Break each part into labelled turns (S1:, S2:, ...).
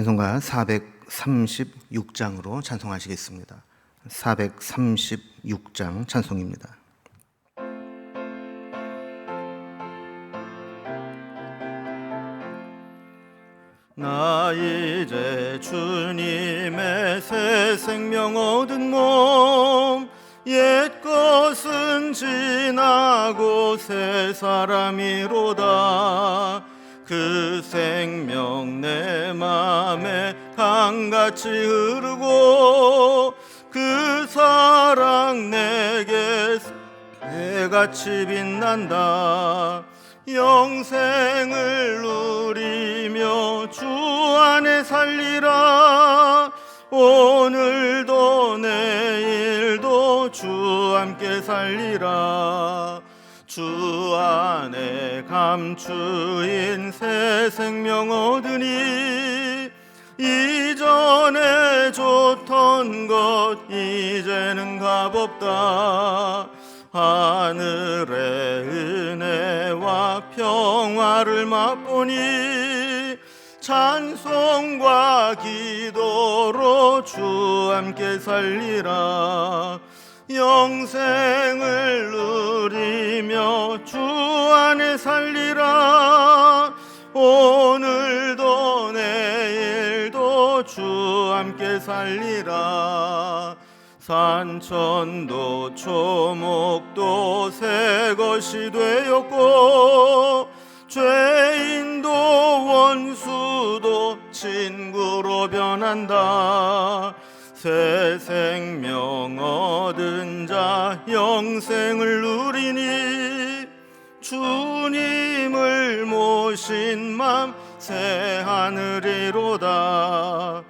S1: 찬송가 436장으로 찬송하시겠습니다. 436장 찬송입니다. 나 이제 주님의 새 생명 얻은 몸, 옛 것은 지나고 새 사람이로다. 그 생명 내 맘에 강같이 흐르고 그 사랑 내게 해같이 빛난다. 영생을 누리며 주 안에 살리라. 오늘도 내일도 주 함께 살리라. 주 안에 감추인 새 생명 얻으니 이전에 좋던 것 이제는 값없다. 하늘의 은혜와 평화를 맛보니 찬송과 기도로 주 함께 살리라. 영생을 누리며 주 안에 살리라. 오늘도 내일도 주 함께 살리라. 산천도 초목도 새 것이 되었고 죄인도 원수도 친구로 변한다. 새 생명 얻은 자 영생을 누리니 주님을 모신 맘 새 하늘이로다.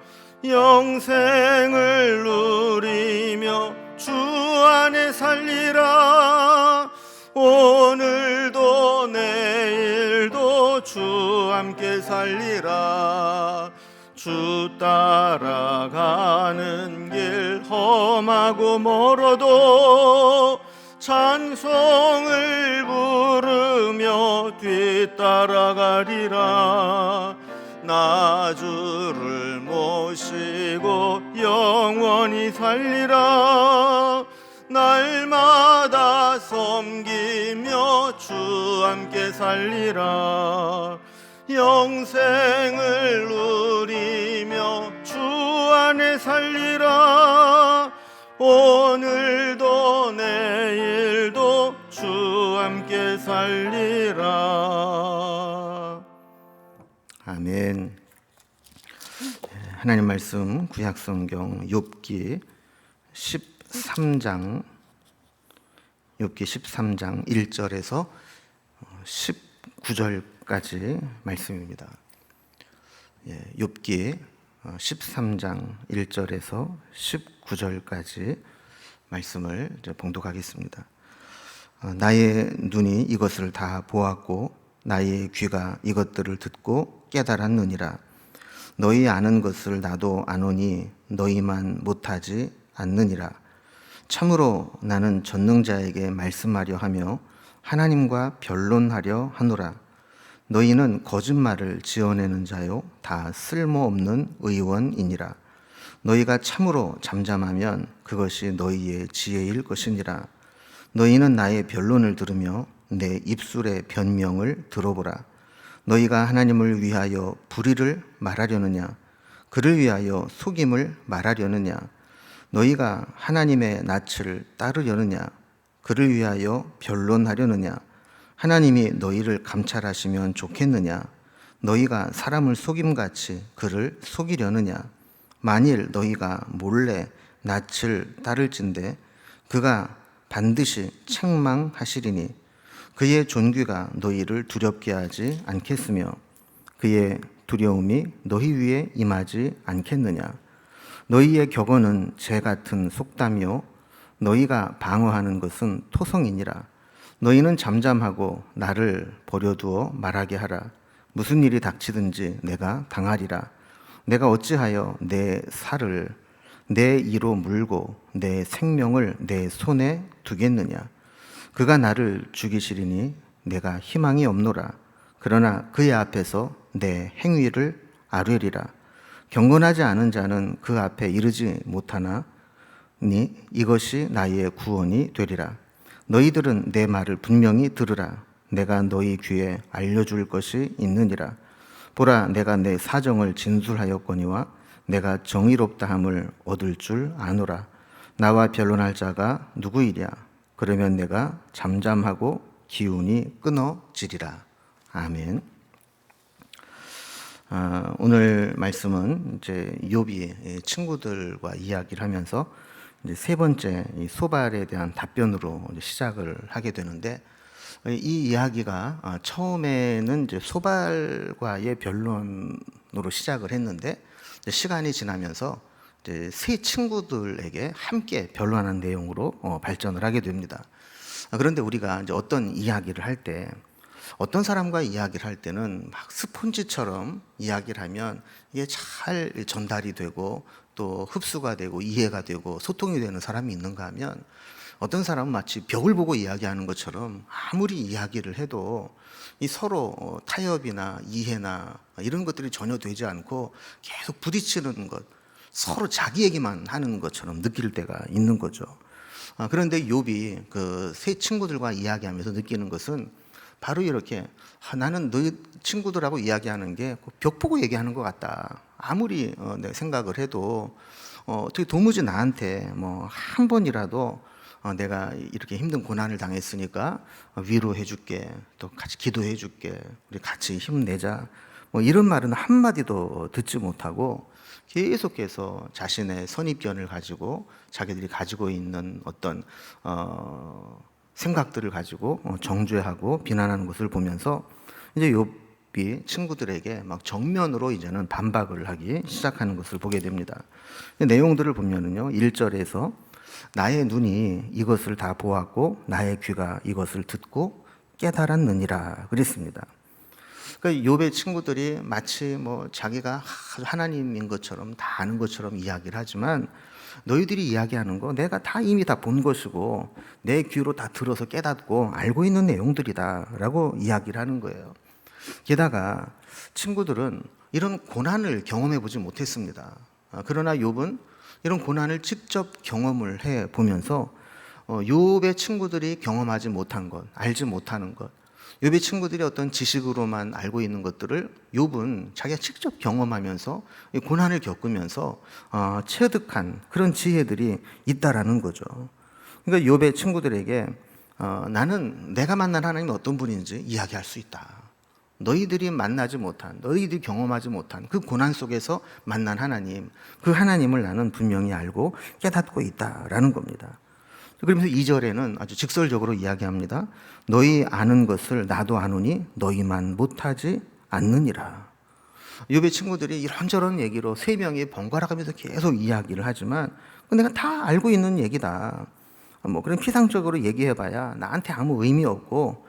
S1: 영생을 누리며 주 안에 살리라. 오늘도 내일도 주 함께 살리라. 주 따라가는 길 험하고 멀어도 찬송을 부르며 뒤따라가리라. 나 주를 모시고 영원히 살리라. 날마다 섬기며 주 함께 살리라. 영생을 누리며 주 안에 살리라. 오늘도 내일도 주 함께 살리라. 아멘. 하나님 말씀 구약성경 욥기 13장 1절에서 19절까지 말씀입니다. 욥기 13장 1절에서 19절까지 말씀을 봉독하겠습니다. 나의 눈이 이것을 다 보았고 나의 귀가 이것들을 듣고 깨달았느니라. 너희 아는 것을 나도 아노니 너희만 못하지 않느니라. 참으로 나는 전능자에게 말씀하려 하며 하나님과 변론하려 하노라. 너희는 거짓말을 지어내는 자요 다 쓸모없는 의원이니라. 너희가 참으로 잠잠하면 그것이 너희의 지혜일 것이니라. 너희는 나의 변론을 들으며 내 입술의 변명을 들어보라. 너희가 하나님을 위하여 불의를 말하려느냐? 그를 위하여 속임을 말하려느냐? 너희가 하나님의 낯을 따르려느냐? 그를 위하여 변론하려느냐? 하나님이 너희를 감찰하시면 좋겠느냐? 너희가 사람을 속임같이 그를 속이려느냐? 만일 너희가 몰래 낯을 따를진대 그가 반드시 책망하시리니 그의 존귀가 너희를 두렵게 하지 않겠으며 그의 두려움이 너희 위에 임하지 않겠느냐? 너희의 격언은 재 같은 속담이요 너희가 방어하는 것은 토성이니라. 너희는 잠잠하고 나를 버려두어 말하게 하라. 무슨 일이 닥치든지 내가 당하리라. 내가 어찌하여 내 살을 내 이로 물고 내 생명을 내 손에 두겠느냐? 그가 나를 죽이시리니 내가 희망이 없노라. 그러나 그의 앞에서 내 행위를 아뢰리라. 경건하지 않은 자는 그 앞에 이르지 못하나니 이것이 나의 구원이 되리라. 너희들은 내 말을 분명히 들으라. 내가 너희 귀에 알려줄 것이 있느니라. 보라, 내가 내 사정을 진술하였거니와 내가 정의롭다함을 얻을 줄 아노라. 나와 변론할 자가 누구이랴? 그러면 내가 잠잠하고 기운이 끊어지리라. 아멘. 오늘 말씀은 이제 욥이 친구들과 이야기를 하면서 이제 세 번째 이 소발에 대한 답변으로 이제 시작을 하게 되는데, 이 이야기가 처음에는 이제 소발과의 변론으로 시작을 했는데, 시간이 지나면서 이제 세 친구들에게 함께 변론하는 내용으로 발전을 하게 됩니다. 그런데 우리가 이제 어떤 이야기를 할 때, 어떤 사람과 이야기를 할 때는 막 스폰지처럼 이야기를 하면 이게 잘 전달이 되고 또 흡수가 되고 이해가 되고 소통이 되는 사람이 있는가 하면, 어떤 사람은 마치 벽을 보고 이야기하는 것처럼 아무리 이야기를 해도 이 서로 타협이나 이해나 이런 것들이 전혀 되지 않고 계속 부딪히는 것, 서로 자기 얘기만 하는 것처럼 느낄 때가 있는 거죠. 그런데 욥이 그 세 친구들과 이야기하면서 느끼는 것은 바로 이렇게, 나는 너희 친구들하고 이야기하는 게 벽 보고 얘기하는 것 같다. 아무리 내가 생각을 해도 어떻게 도무지 나한테 뭐 한 번이라도 내가 이렇게 힘든 고난을 당했으니까 위로해 줄게, 또 같이 기도해 줄게, 우리 같이 힘내자, 뭐 이런 말은 한마디도 듣지 못하고 계속해서 자신의 선입견을 가지고 자기들이 가지고 있는 어떤 생각들을 가지고 정죄하고 비난하는 것을 보면서 이제 욥이 친구들에게 막 정면으로 이제는 반박을 하기 시작하는 것을 보게 됩니다. 내용들을 보면은요, 1절에서 나의 눈이 이것을 다 보았고 나의 귀가 이것을 듣고 깨달았느니라 그랬습니다. 그러니까 욥의 친구들이 마치 뭐 자기가 하나님인 것처럼 다 아는 것처럼 이야기를 하지만, 너희들이 이야기하는 거 내가 다 이미 다 본 것이고 내 귀로 다 들어서 깨닫고 알고 있는 내용들이다 라고 이야기를 하는 거예요. 게다가 친구들은 이런 고난을 경험해 보지 못했습니다. 그러나 욥은 이런 고난을 직접 경험을 해 보면서 욥의 친구들이 경험하지 못한 것, 알지 못하는 것, 욥의 친구들이 어떤 지식으로만 알고 있는 것들을 욥은 자기가 직접 경험하면서 고난을 겪으면서 체득한 그런 지혜들이 있다라는 거죠. 그러니까 욥의 친구들에게 나는 내가 만난 하나님이 어떤 분인지 이야기할 수 있다. 너희들이 만나지 못한, 너희들이 경험하지 못한 그 고난 속에서 만난 하나님, 그 하나님을 나는 분명히 알고 깨닫고 있다라는 겁니다. 그러면서 2절에는 아주 직설적으로 이야기합니다. 너희 아는 것을 나도 아노니 너희만 못하지 않느니라. 욥의 친구들이 이런저런 얘기로 세 명이 번갈아 가면서 계속 이야기를 하지만 내가 다 알고 있는 얘기다. 뭐 그런 피상적으로 얘기해봐야 나한테 아무 의미 없고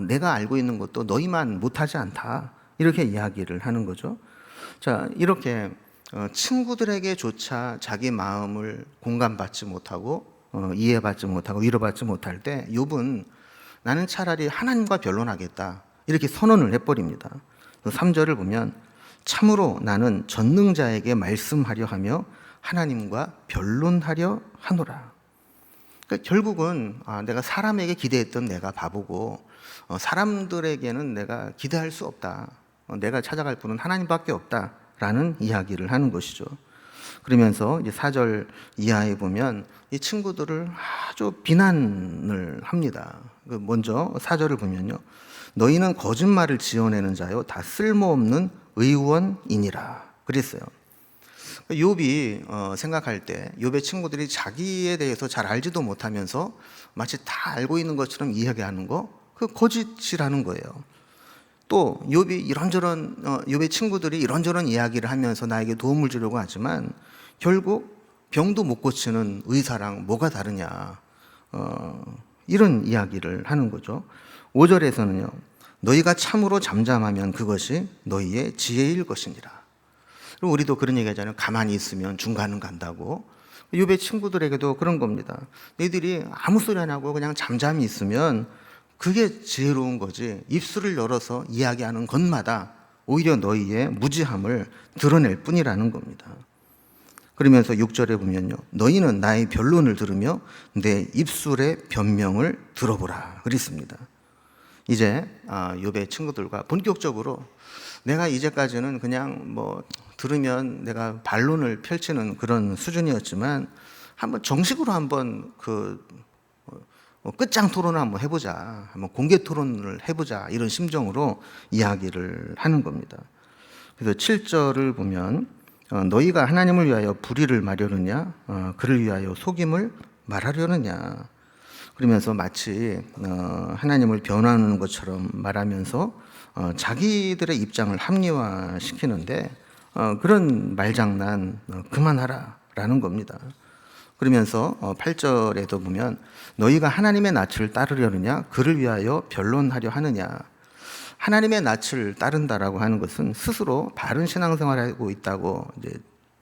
S1: 내가 알고 있는 것도 너희만 못하지 않다. 이렇게 이야기를 하는 거죠. 자, 이렇게 친구들에게조차 자기 마음을 공감받지 못하고 이해받지 못하고 위로받지 못할 때 욥은 나는 차라리 하나님과 변론하겠다 이렇게 선언을 해버립니다. 3절을 보면 참으로 나는 전능자에게 말씀하려 하며 하나님과 변론하려 하노라. 그러니까 결국은 내가 사람에게 기대했던 내가 바보고 사람들에게는 내가 기대할 수 없다. 내가 찾아갈 분은 하나님밖에 없다라는 이야기를 하는 것이죠. 그러면서 이제 4절 이하에 보면 이 친구들을 아주 비난을 합니다. 먼저 4절을 보면요, 너희는 거짓말을 지어내는 자요 다 쓸모없는 의원이니라 그랬어요. 욥이 생각할 때 욥의 친구들이 자기에 대해서 잘 알지도 못하면서 마치 다 알고 있는 것처럼 이야기하는 거, 그 거짓이라는 거예요. 또 욥이 이런저런 욥의 친구들이 이런저런 이야기를 하면서 나에게 도움을 주려고 하지만 결국 병도 못 고치는 의사랑 뭐가 다르냐, 이런 이야기를 하는 거죠. 5절에서는요, 너희가 참으로 잠잠하면 그것이 너희의 지혜일 것이니라. 그리고 우리도 그런 얘기 하잖아요. 가만히 있으면 중간은 간다고. 욥의 친구들에게도 그런 겁니다. 너희들이 아무 소리 안 하고 그냥 잠잠히 있으면 그게 지혜로운 거지, 입술을 열어서 이야기하는 것마다 오히려 너희의 무지함을 드러낼 뿐이라는 겁니다. 그러면서 6절에 보면요, 너희는 나의 변론을 들으며 내 입술의 변명을 들어보라 그랬습니다. 이제 욥의 친구들과 본격적으로 내가 이제까지는 그냥 뭐 들으면 내가 반론을 펼치는 그런 수준이었지만 한번 정식으로 한번 끝장 토론을 한번 해보자, 한번 공개 토론을 해보자, 이런 심정으로 이야기를 하는 겁니다. 그래서 7절을 보면 너희가 하나님을 위하여 불의를 말하려느냐, 그를 위하여 속임을 말하려느냐, 그러면서 마치 하나님을 변호하는 것처럼 말하면서 자기들의 입장을 합리화시키는데 그런 말장난 그만하라 라는 겁니다. 그러면서 8절에도 보면 너희가 하나님의 낯을 따르려느냐, 그를 위하여 변론하려 하느냐. 하나님의 낯을 따른다라고 하는 것은 스스로 바른 신앙생활을 하고 있다고 이제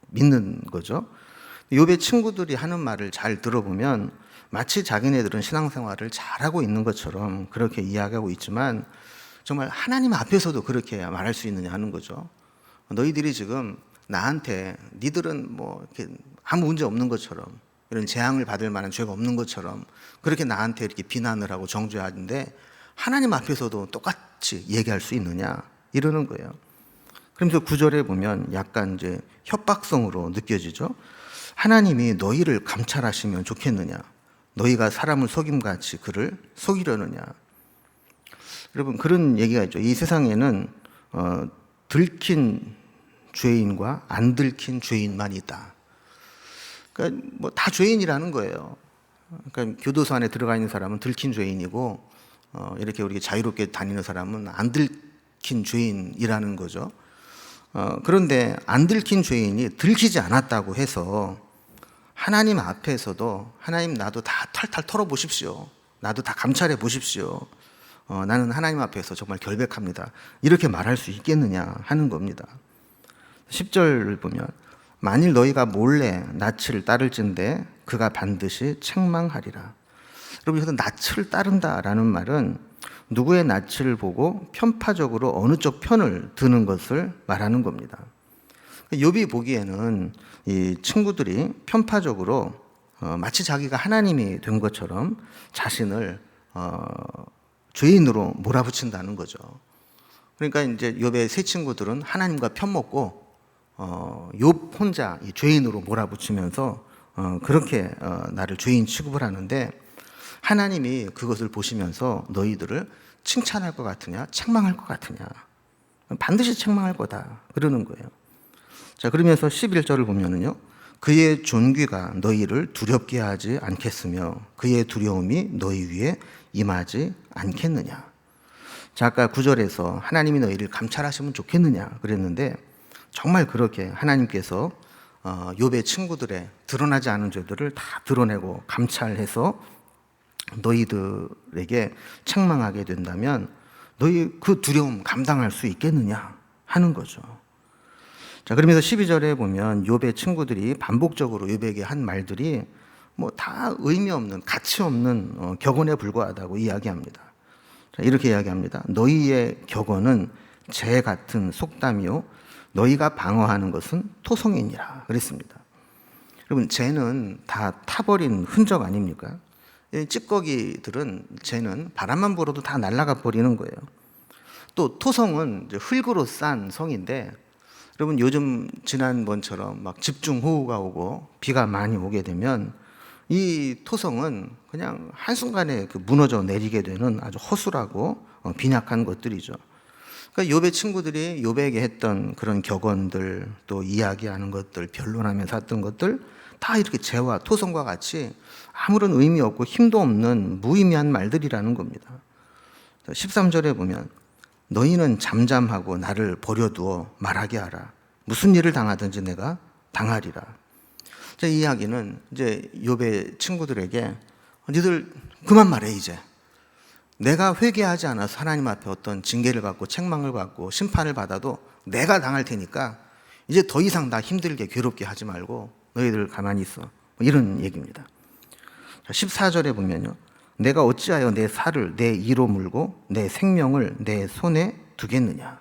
S1: 믿는 거죠. 욥의 친구들이 하는 말을 잘 들어보면 마치 자기네들은 신앙생활을 잘하고 있는 것처럼 그렇게 이야기하고 있지만 정말 하나님 앞에서도 그렇게 말할 수 있느냐 하는 거죠. 너희들이 지금 나한테 니들은 뭐 이렇게 아무 문제 없는 것처럼, 이런 재앙을 받을 만한 죄가 없는 것처럼 그렇게 나한테 이렇게 비난을 하고 정죄하는데 하나님 앞에서도 똑같이 얘기할 수 있느냐 이러는 거예요. 그러면서 9절에 보면 약간 이제 협박성으로 느껴지죠. 하나님이 너희를 감찰하시면 좋겠느냐, 너희가 사람을 속임같이 그를 속이려느냐. 여러분, 그런 얘기가 있죠. 이 세상에는 들킨 죄인과 안 들킨 죄인만 있다. 그러니까 뭐 다 죄인이라는 거예요. 그러니까 교도소 안에 들어가 있는 사람은 들킨 죄인이고 이렇게 우리 자유롭게 다니는 사람은 안 들킨 죄인이라는 거죠. 그런데 안 들킨 죄인이 들키지 않았다고 해서 하나님 앞에서도 하나님 나도 다 탈탈 털어보십시오, 나도 다 감찰해 보십시오, 나는 하나님 앞에서 정말 결백합니다, 이렇게 말할 수 있겠느냐 하는 겁니다. 10절을 보면 만일 너희가 몰래 낯을 따를진대 그가 반드시 책망하리라. 여러분, 여기서 낯을 따른다라는 말은 누구의 낯을 보고 편파적으로 어느 쪽 편을 드는 것을 말하는 겁니다. 욥이 보기에는 이 친구들이 편파적으로 마치 자기가 하나님이 된 것처럼 자신을 죄인으로 몰아붙인다는 거죠. 그러니까 이제 욥의 세 친구들은 하나님과 편먹고 욥 혼자 이 죄인으로 몰아붙이면서 그렇게 나를 죄인 취급을 하는데 하나님이 그것을 보시면서 너희들을 칭찬할 것 같으냐, 책망할 것 같으냐, 반드시 책망할 거다 그러는 거예요. 자, 그러면서 11절을 보면은요, 그의 존귀가 너희를 두렵게 하지 않겠으며 그의 두려움이 너희 위에 임하지 않겠느냐. 자, 아까 9절에서 하나님이 너희를 감찰하시면 좋겠느냐 그랬는데 정말 그렇게 하나님께서 욥의 친구들의 드러나지 않은 죄들을 다 드러내고 감찰해서 너희들에게 책망하게 된다면 너희 그 두려움 감당할 수 있겠느냐 하는 거죠. 자, 그러면서 12절에 보면 욥의 친구들이 반복적으로 욥에게 한 말들이 뭐 다 의미 없는, 가치 없는 격언에 불과하다고 이야기합니다. 자, 이렇게 이야기합니다. 너희의 격언은 재 같은 속담이요 너희가 방어하는 것은 토성이니라 그랬습니다. 여러분, 재는 다 타버린 흔적 아닙니까? 찌꺼기들은 재는 바람만 불어도 다 날아가 버리는 거예요. 또 토성은 이제 흙으로 싼 성인데 여러분, 요즘 지난번처럼 막 집중호우가 오고 비가 많이 오게 되면 이 토성은 그냥 한순간에 무너져 내리게 되는 아주 허술하고 빈약한 것들이죠. 그러니까 욥의 친구들이 욥에게 했던 그런 격언들, 또 이야기하는 것들, 변론하면서 했던 것들 다 이렇게 재와 토성과 같이 아무런 의미 없고 힘도 없는 무의미한 말들이라는 겁니다. 13절에 보면 너희는 잠잠하고 나를 버려두어 말하게 하라. 무슨 일을 당하든지 내가 당하리라. 이 이야기는 이제 욥의 친구들에게 너희들 그만 말해, 이제 내가 회개하지 않아서 하나님 앞에 어떤 징계를 받고 책망을 받고 심판을 받아도 내가 당할 테니까 이제 더 이상 나 힘들게 괴롭게 하지 말고 너희들 가만히 있어, 이런 얘기입니다. 14절에 보면요, 내가 어찌하여 내 살을 내 이로 물고 내 생명을 내 손에 두겠느냐.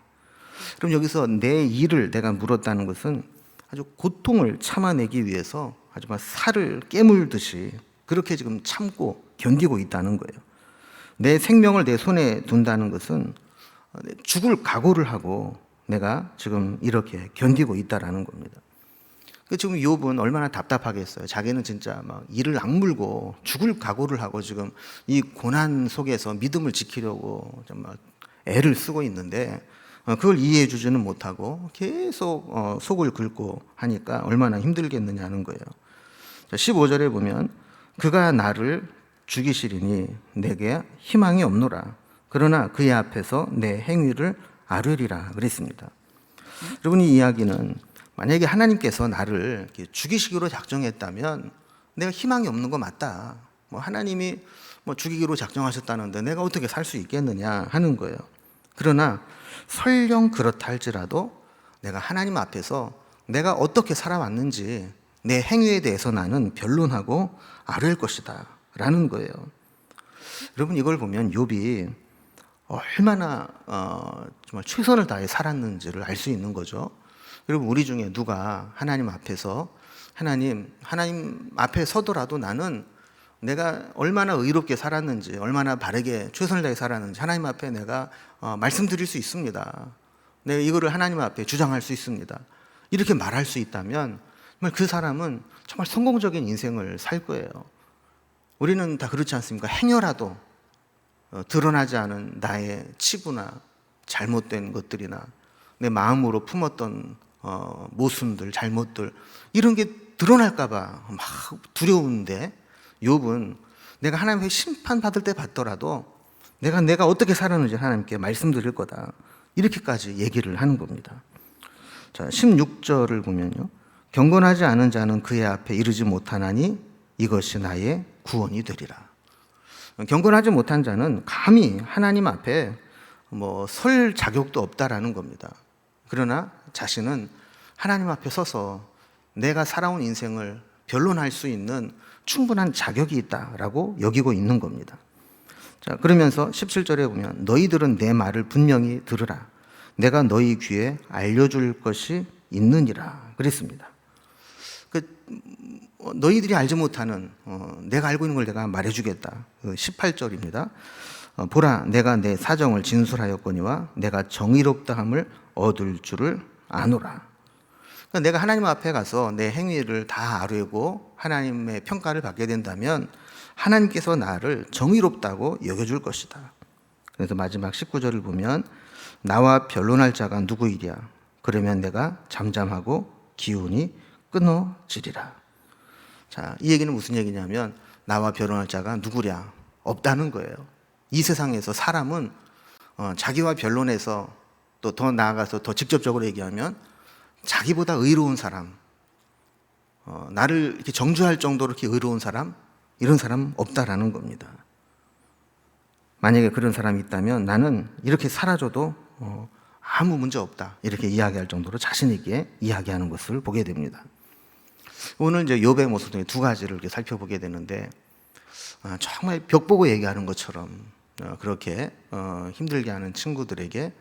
S1: 그럼 여기서 내 일을 내가 물었다는 것은 아주 고통을 참아내기 위해서 아주 막 살을 깨물듯이 그렇게 지금 참고 견디고 있다는 거예요. 내 생명을 내 손에 둔다는 것은 죽을 각오를 하고 내가 지금 이렇게 견디고 있다라는 겁니다. 지금 욥은 얼마나 답답하겠어요. 자기는 진짜 막 이를 악물고 죽을 각오를 하고 지금 이 고난 속에서 믿음을 지키려고 정말 애를 쓰고 있는데 그걸 이해해 주지는 못하고 계속 속을 긁고 하니까 얼마나 힘들겠느냐는 거예요. 15절에 보면 그가 나를 죽이시리니 내게 희망이 없노라. 그러나 그의 앞에서 내 행위를 아뢰리라 그랬습니다. 여러분, 이 이야기는 만약에 하나님께서 나를 죽이시기로 작정했다면 내가 희망이 없는 거 맞다. 하나님이 죽이기로 작정하셨다는데 내가 어떻게 살 수 있겠느냐 하는 거예요. 그러나 설령 그렇다 할지라도 내가 하나님 앞에서 내가 어떻게 살아왔는지 내 행위에 대해서 나는 변론하고 아뢰을 것이다 라는 거예요. 여러분, 이걸 보면 욥이 얼마나 정말 최선을 다해 살았는지를 알 수 있는 거죠. 여러분, 우리 중에 누가 하나님 앞에서 하나님 앞에 서더라도 나는 내가 얼마나 의롭게 살았는지, 얼마나 바르게 최선을 다해 살았는지 하나님 앞에 내가 말씀드릴 수 있습니다. 내가 이거를 하나님 앞에 주장할 수 있습니다. 이렇게 말할 수 있다면 정말 그 사람은 정말 성공적인 인생을 살 거예요. 우리는 다 그렇지 않습니까? 행여라도 드러나지 않은 나의 치부나 잘못된 것들이나 내 마음으로 품었던 모순들, 잘못들, 이런 게 드러날까 봐 막 두려운데, 욥은 내가 하나님의 심판받을 때 받더라도 내가 어떻게 살았는지 하나님께 말씀드릴 거다, 이렇게까지 얘기를 하는 겁니다. 자, 16절을 보면요, 경건하지 않은 자는 그의 앞에 이르지 못하나니 이것이 나의 구원이 되리라. 경건하지 못한 자는 감히 하나님 앞에 설 자격도 없다라는 겁니다. 그러나 자신은 하나님 앞에 서서 내가 살아온 인생을 변론할 수 있는 충분한 자격이 있다라고 여기고 있는 겁니다. 자, 그러면서 17절에 보면 너희들은 내 말을 분명히 들으라. 내가 너희 귀에 알려줄 것이 있느니라 그랬습니다. 너희들이 알지 못하는 내가 알고 있는 걸 내가 말해주겠다. 18절입니다. 보라, 내가 내 사정을 진술하였거니와 내가 정의롭다함을 얻을 줄을 아노라. 그러니까 내가 하나님 앞에 가서 내 행위를 다 아뢰고 하나님의 평가를 받게 된다면 하나님께서 나를 정의롭다고 여겨줄 것이다. 그래서 마지막 19절을 보면 나와 변론할 자가 누구이랴. 그러면 내가 잠잠하고 기운이 끊어지리라. 자, 이 얘기는 무슨 얘기냐면 나와 변론할 자가 누구랴? 없다는 거예요. 이 세상에서 사람은 자기와 변론해서 또 더 나아가서 더 직접적으로 얘기하면 자기보다 의로운 사람, 나를 이렇게 정죄할 정도로 이렇게 의로운 사람, 이런 사람 없다라는 겁니다. 만약에 그런 사람이 있다면 나는 이렇게 살아줘도 아무 문제 없다, 이렇게 이야기할 정도로 자신 있게 이야기하는 것을 보게 됩니다. 오늘 이제 욥의 모습 중에 두 가지를 이렇게 살펴보게 되는데, 정말 벽 보고 얘기하는 것처럼 그렇게 힘들게 하는 친구들에게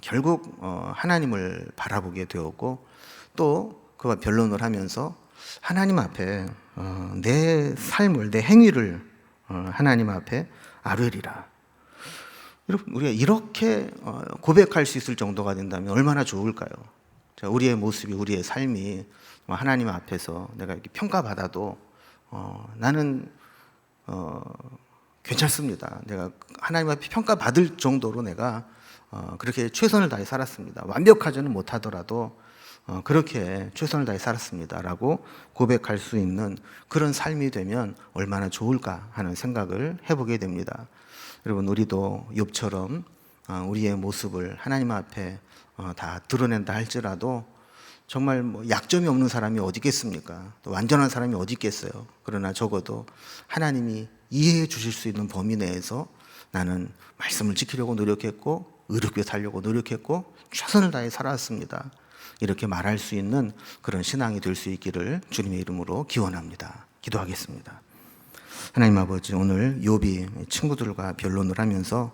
S1: 결국 하나님을 바라보게 되었고, 또 그와 변론을 하면서 하나님 앞에 내 삶을, 내 행위를 하나님 앞에 아뢰리라. 여러분, 우리가 이렇게 고백할 수 있을 정도가 된다면 얼마나 좋을까요? 자, 우리의 모습이, 우리의 삶이 하나님 앞에서 내가 이렇게 평가받아도 나는 괜찮습니다. 내가 하나님 앞에 평가받을 정도로 내가 그렇게 최선을 다해 살았습니다. 완벽하지는 못하더라도 그렇게 최선을 다해 살았습니다 라고 고백할 수 있는 그런 삶이 되면 얼마나 좋을까 하는 생각을 해보게 됩니다. 여러분, 우리도 욥처럼 우리의 모습을 하나님 앞에 다 드러낸다 할지라도 정말 약점이 없는 사람이 어디 있겠습니까? 또 완전한 사람이 어디 있겠어요? 그러나 적어도 하나님이 이해해 주실 수 있는 범위 내에서 나는 말씀을 지키려고 노력했고 의롭게 살려고 노력했고 최선을 다해 살았습니다, 이렇게 말할 수 있는 그런 신앙이 될 수 있기를 주님의 이름으로 기원합니다. 기도하겠습니다. 하나님 아버지, 오늘 욥이 친구들과 변론을 하면서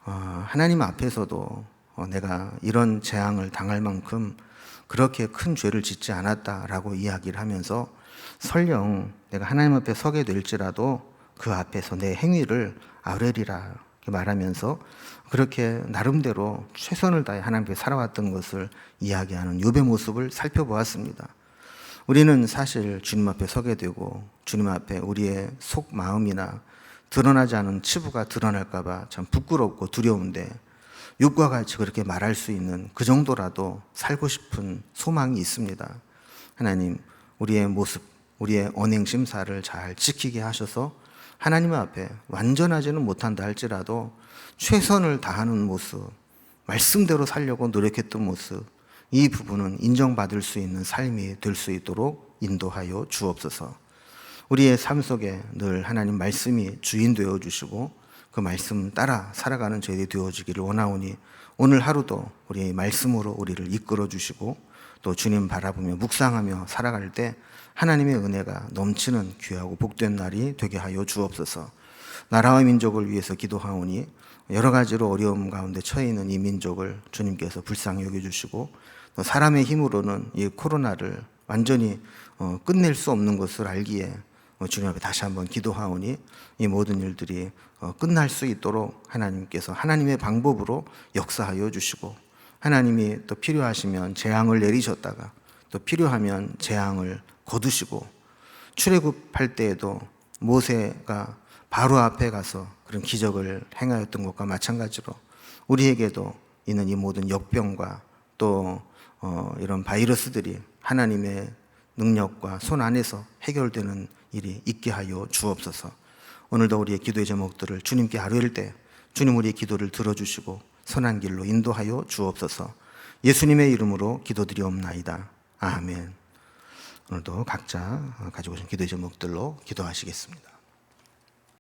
S1: 하나님 앞에서도 내가 이런 재앙을 당할 만큼 그렇게 큰 죄를 짓지 않았다라고 이야기를 하면서 설령 내가 하나님 앞에 서게 될지라도 그 앞에서 내 행위를 아뢰리라 이렇게 말하면서 그렇게 나름대로 최선을 다해 하나님 앞에 살아왔던 것을 이야기하는 욥의 모습을 살펴보았습니다. 우리는 사실 주님 앞에 서게 되고 주님 앞에 우리의 속 마음이나 드러나지 않은 치부가 드러날까 봐 참 부끄럽고 두려운데 욥과 같이 그렇게 말할 수 있는 그 정도라도 살고 싶은 소망이 있습니다. 하나님, 우리의 모습, 우리의 언행 심사를 잘 지키게 하셔서 하나님 앞에 완전하지는 못한다 할지라도 최선을 다하는 모습, 말씀대로 살려고 노력했던 모습, 이 부분은 인정받을 수 있는 삶이 될 수 있도록 인도하여 주옵소서. 우리의 삶 속에 늘 하나님 말씀이 주인 되어 주시고 그 말씀 따라 살아가는 저희들이 되어지기를 원하오니 오늘 하루도 우리의 말씀으로 우리를 이끌어 주시고 또 주님 바라보며 묵상하며 살아갈 때 하나님의 은혜가 넘치는 귀하고 복된 날이 되게 하여 주옵소서. 나라와 민족을 위해서 기도하오니 여러 가지로 어려움 가운데 처해 있는 이 민족을 주님께서 불쌍히 여겨주시고 또 사람의 힘으로는 이 코로나를 완전히 끝낼 수 없는 것을 알기에 주님 앞에 다시 한번 기도하오니 이 모든 일들이 끝날 수 있도록 하나님께서 하나님의 방법으로 역사하여 주시고 하나님이 또 필요하시면 재앙을 내리셨다가 또 필요하면 재앙을 거두시고 출애굽할 때에도 모세가 바로 앞에 가서 그런 기적을 행하였던 것과 마찬가지로 우리에게도 있는 이 모든 역병과 또 이런 바이러스들이 하나님의 능력과 손 안에서 해결되는 일이 있게 하여 주옵소서. 오늘도 우리의 기도의 제목들을 주님께 아뢰일 때 주님 우리의 기도를 들어주시고 선한 길로 인도하여 주옵소서. 예수님의 이름으로 기도드리옵나이다. 아멘. 오늘도 각자 가지고 오신 기도의 제목들로 기도하시겠습니다.